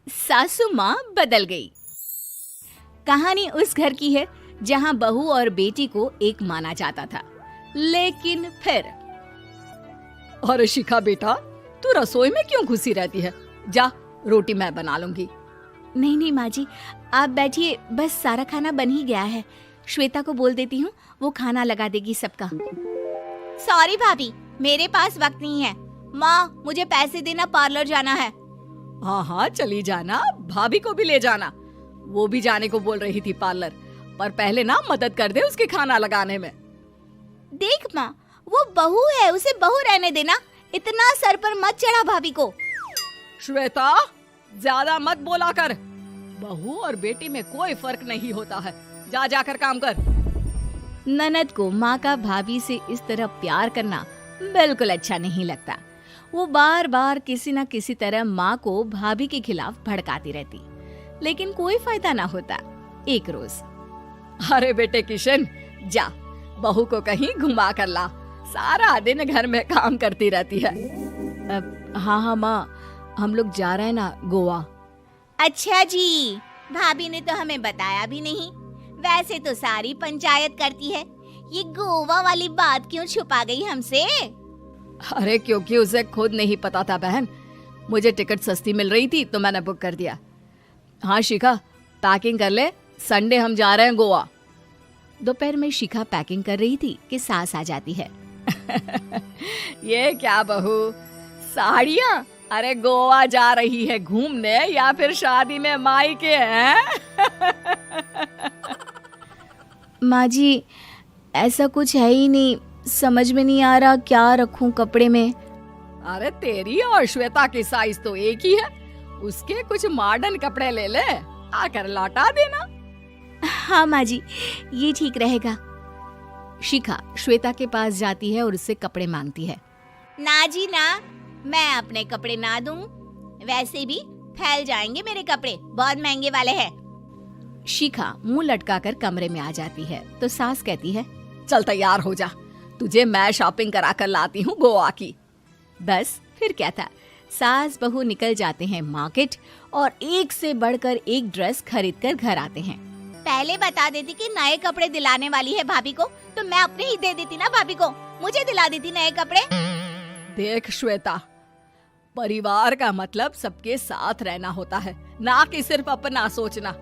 सासू माँ बदल गई। कहानी उस घर की है जहाँ बहू और बेटी को एक माना जाता था, लेकिन फिर अरे शिखा बेटा, तू रसोई में क्यों घुसी रहती है? जा, रोटी मैं बना लूंगी। नहीं नहीं माँ जी, आप बैठिए, बस सारा खाना बन ही गया है। श्वेता को बोल देती हूँ, वो खाना लगा देगी सबका। सॉरी भाभी, मेरे पास वक्त नहीं है। माँ, मुझे पैसे देना, पार्लर जाना है। हाँ हाँ चली जाना, भाभी को भी ले जाना। वो भी जाने को बोल रही थी पार्लर, पर पहले ना मदद कर दे उसके खाना लगाने में। देख माँ, वो बहू है, उसे बहू रहने देना, इतना सर पर मत चढ़ा भाभी को। श्वेता, ज्यादा मत बोला कर। बहू और बेटी में कोई फर्क नहीं होता है। जा जाकर काम कर। ननद को माँ का भाभी से इस तरह प्यार करना बिल्कुल अच्छा नहीं लगता। वो बार बार किसी न किसी तरह माँ को भाभी के खिलाफ भड़काती रहती, लेकिन कोई फायदा ना होता। एक रोज, अरे बेटे किशन, जा बहू को कहीं घुमा कर ला, सारा दिन घर में काम करती रहती है। हाँ हाँ माँ, हम लोग जा रहे हैं ना गोवा। अच्छा जी, भाभी ने तो हमें बताया भी नहीं। वैसे तो सारी पंचायत करती है, ये गोवा वाली बात क्यों छुपा गई हमसे? अरे क्योंकि उसे खुद नहीं पता था बहन। मुझे टिकट सस्ती मिल रही थी तो मैंने बुक कर दिया। हाँ शिखा, पैकिंग कर ले, संडे हम जा रहे हैं गोवा। दोपहर में शिखा पैकिंग कर रही थी कि सास आ जाती है। ये क्या बहू, साड़ियाँ? अरे गोवा जा रही है घूमने या फिर शादी में मायके हैं? माँ जी, ऐसा कुछ है ही नहीं, समझ में नहीं आ रहा क्या रखूं कपड़े में। अरे तेरी और श्वेता की साइज तो एक ही है, उसके कुछ मॉडर्न कपड़े ले ले, आकर लौटा देना। हाँ माँ जी, ये ठीक रहेगा। शिखा श्वेता के पास जाती है और उससे कपड़े मांगती है। ना जी ना, मैं अपने कपड़े ना दूं, वैसे भी फैल जाएंगे मेरे कपड़े, बहुत महंगे वाले हैं। शिखा मुंह लटकाकर कमरे में आ जाती है तो सास कहती है, चल तैयार हो जा, तुझे मैं शॉपिंग करा कर लाती हूँ गोवा की। बस फिर क्या था, सास बहू निकल जाते हैं मार्केट और एक से बढ़कर एक ड्रेस खरीद कर घर आते हैं। पहले बता देती कि नए कपड़े दिलाने वाली है भाभी को, तो मैं अपने ही दे देती ना भाभी को, मुझे दिला देती नए कपड़े। देख श्वेता, परिवार का मतलब सबके साथ रहना होता है, ना कि सिर्फ अपना सोचना।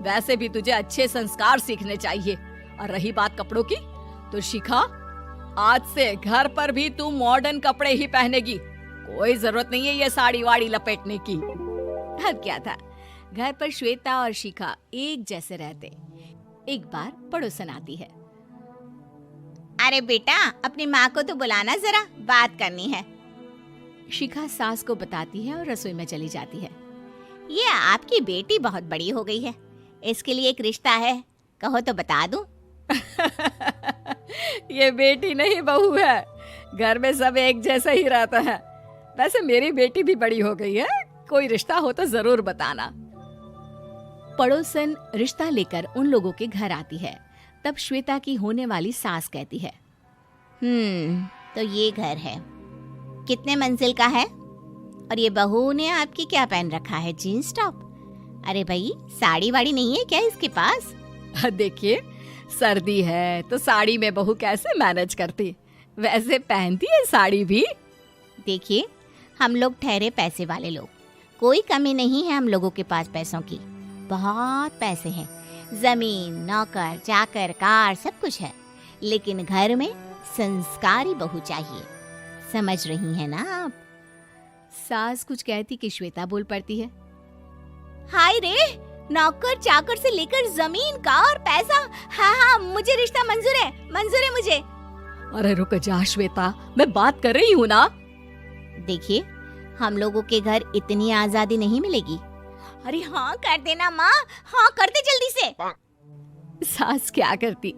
वैसे भी तुझे अच्छे संस्कार सीखने चाहिए। और रही बात कपड़ों की, तो शिखा, आज से घर पर भी तू मॉडर्न कपड़े ही पहनेगी। कोई जरूरत नहीं है ये साड़ी वाड़ी लपेटने की। अब क्या था, घर पर श्वेता और शिखा एक जैसे रहते। एक बार पड़ोसन आती है। अरे बेटा, अपनी माँ को तो बुलाना जरा, बात करनी है। शिखा सास को बताती है और रसोई में चली जाती है। ये आपकी बेटी बहुत बड़ी हो गई है, इसके लिए एक रिश्ता है, कहो तो बता दूं। ये बेटी नहीं बहू है, घर में सब एक जैसा ही रहता है। वैसे मेरी बेटी भी बड़ी हो गई है, कोई रिश्ता हो तो जरूर बताना। पड़ोसन रिश्ता लेकर उन लोगों के घर आती है। तब श्वेता की होने वाली सास कहती है, तो ये घर है, कितने मंजिल का है? और ये बहू ने आपकी क्या पहन रखा है, जीन्स टॉप? अरे भाई, साड़ी वाड़ी नहीं है क्या इसके पास? देखिए, सर्दी है तो साड़ी में बहू कैसे मैनेज करती, वैसे पहनती है साड़ी भी। देखिए, हम लोग ठहरे पैसे वाले लोग, कोई कमी नहीं है हम लोगों के पास पैसों की, बहुत पैसे हैं, जमीन, नौकर चाकर, कार, सब कुछ है, लेकिन घर में संस्कारी बहू चाहिए, समझ रही हैं ना आप? सास कुछ कहती कि श्वेता बोल पड़ती है, हाय रे, नौकर चाकर से लेकर जमीन, कार, पैसा, हाँ हाँ मुझे रिश्ता मंजूर है मुझे। अरे रुक जा श्वेता, मैं बात कर रही हूँ ना। देखिए, हम लोगों के घर इतनी आजादी नहीं मिलेगी। अरे हाँ कर देना माँ, हाँ कर दे जल्दी से। सास क्या करती,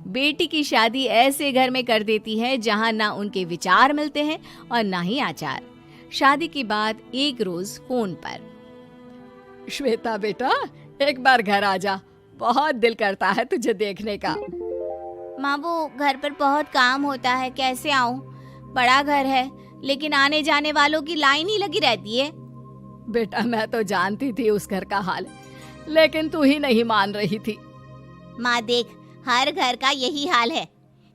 बेटी की शादी ऐसे घर में कर देती है जहाँ ना उनके विचार मिलते हैं और ना ही आचार। शादी के बाद एक रोज फोन पर, श्वेता बेटा, एक बार घर आ जा, बहुत दिल करता है तुझे देखने का। माँ, वो घर पर बहुत काम होता है, कैसे आऊँ? बड़ा घर है, लेकिन आने जाने वालों की लाइन ही लगी रहती है। बेटा मैं तो जानती थी उस घर का हाल, लेकिन तू ही नहीं मान रही थी। माँ देख, हर घर का यही हाल है।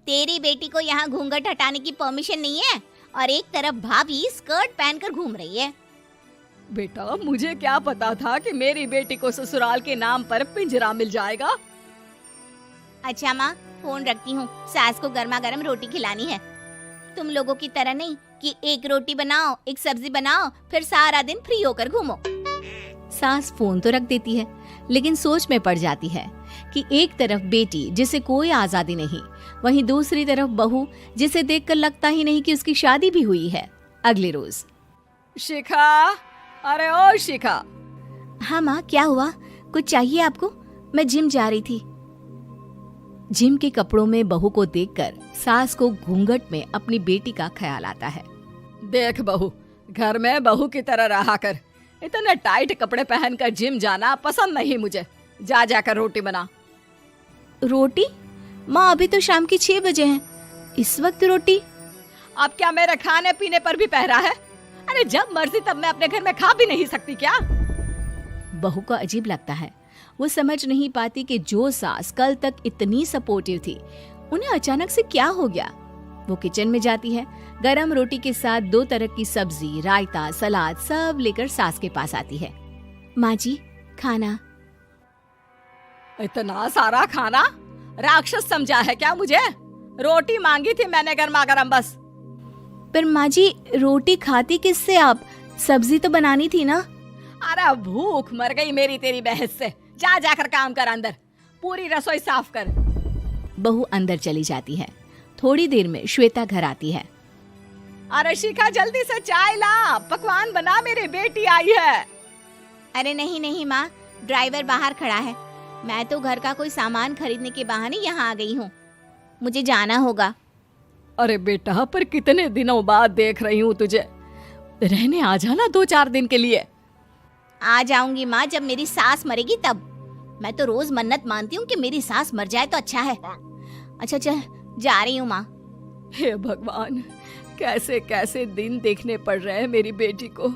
तेरी बेटी को यहाँ घूंघट हटाने की परमिशन नहीं है और एक तरफ भाभी स्कर्ट पहनकर घूम रही है। बेटा मुझे क्या पता था कि मेरी बेटी को ससुराल के नाम पर पिंजरा मिल जाएगा। अच्छा माँ, फोन रखती हूँ, सास को गर्मा गर्म रोटी खिलानी है। तुम लोगों की तरह नहीं कि एक रोटी बनाओ, एक सब्जी बनाओ, फिर सारा दिन फ्री होकर घूमो। सास फोन तो रख देती है, लेकिन सोच में पड़ जाती है कि एक तरफ बेटी जिसे कोई आजादी नहीं, वहीं दूसरी तरफ बहू जिसे देखकर लगता ही नहीं कि उसकी शादी भी हुई है। अगले रोज। शिखा, अरे ओ शिखा। हाँ माँ, क्या हुआ? कुछ चाहिए आपको? मैं जिम जा रही थी। जिम के कपड़ों में बहू को देखकर सास को घूंघट में अपनी बेटी का ख्याल आता है। देख बहू, घर में बहू की तरह रहा कर। इतने टाइट कपड़े पहनकर जिम जाना पसंद नहीं मुझे। जा जाकर रोटी बना। रोटी? माँ अभी तो शाम के 6 बजे हैं, इस वक्त रोटी? अब क्या मेरे खाने पीने पर भी पहरा है? अरे जब मर्जी तब मैं अपने घर में खा भी नहीं सकती क्या? बहू को अजीब लगता है। वो समझ नहीं पाती कि जो सास कल तक इतनी सपोर्टिव थी, उन्हें अचानक से क्या हो गया। वो किचन में जाती है, गरम रोटी के साथ 2 तरह की सब्जी, रायता, सलाद सब लेकर सास के पास आती है। माँ जी, खाना। इतना सारा खाना? राक्षस समझा है क्या मुझे? रोटी मांगी थी मैंने गर्मा गर्म बस। पर माँ जी, रोटी खाती किससे आप? सब्जी तो बनानी थी ना। अरे भूख मर गई मेरी तेरी बहस से। जा जाकर काम कर, अंदर पूरी रसोई साफ कर। बहू अंदर चली जाती है। थोड़ी देर में श्वेता घर आती है। अरे शिखा जल्दी से चाय ला, पकवान बना, मेरी बेटी आई है। अरे नहीं नहीं माँ, ड्राइवर बाहर खड़ा है। मैं तो घर का कोई सामान खरीदने के बहाने यहाँ आ गई हूँ, मुझे जाना होगा। अरे बेटा, पर कितने दिनों बाद देख रही हूँ तुझे, रहने आ जाना 2-4 दिन के लिए। आ जाऊंगी माँ, जब मेरी सास मरेगी तब। मैं तो रोज मन्नत मानती हूँ कि मेरी सास मर जाए तो अच्छा है। अच्छा चल, जा रही हूँ माँ। हे भगवान, कैसे कैसे दिन देखने पड़ रहे हैं मेरी बेटी को।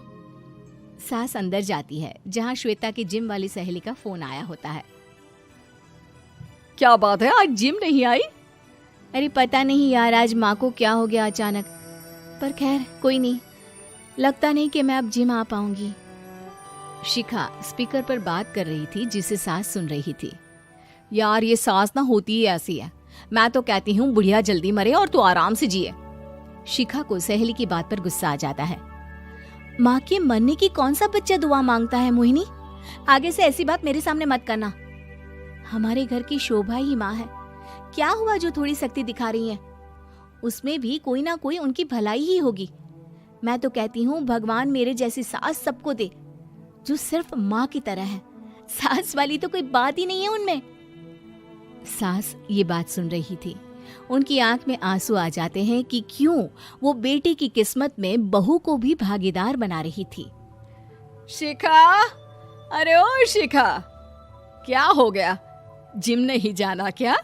सास अंदर जाती है, जहाँ श्वेता की जिम वाली सहेली का फोन आया होता है। क्या बात है, आज जिम नहीं आई? अरे पता नहीं यार, आज माँ को क्या हो गया अचानक। पर खैर कोई नहीं, लगता नहीं कि मैं अब जिम आ पाऊंगी। शिखा स्पीकर पर बात कर रही थी, जिसे सास सुन रही थी। यार ये सास ना होती ही ऐसी है। मैं तो कहती हूँ बुढ़िया जल्दी मरे और तू आराम से जिए। शिखा को सहेली की बात पर गुस्सा आ जाता है। माँ के मरने की कौन सा बच्चा दुआ मांगता है मोहिनी? आगे से ऐसी बात मेरे सामने मत करना। हमारे घर की शोभा ही माँ है। क्या हुआ जो थोड़ी सख्ती दिखा रही है? उसमें भी कोई ना कोई उनकी भलाई ही होगी। मैं तो कहती हूँ भगवान मेरे जैसी सास सबको दे, जो सिर्फ माँ की तरह है। सास वाली तो कोई बात ही नहीं है उनमें। सास ये बात सुन रही थी। उनकी आंख में आंसू आ जाते हैं कि क्यों वो बेटी की किस्मत में बहू को भी भागीदार बना रही थी। शिखा, अरे ओ शिखा, क्या हो गया? जिम नहीं जाना क्या?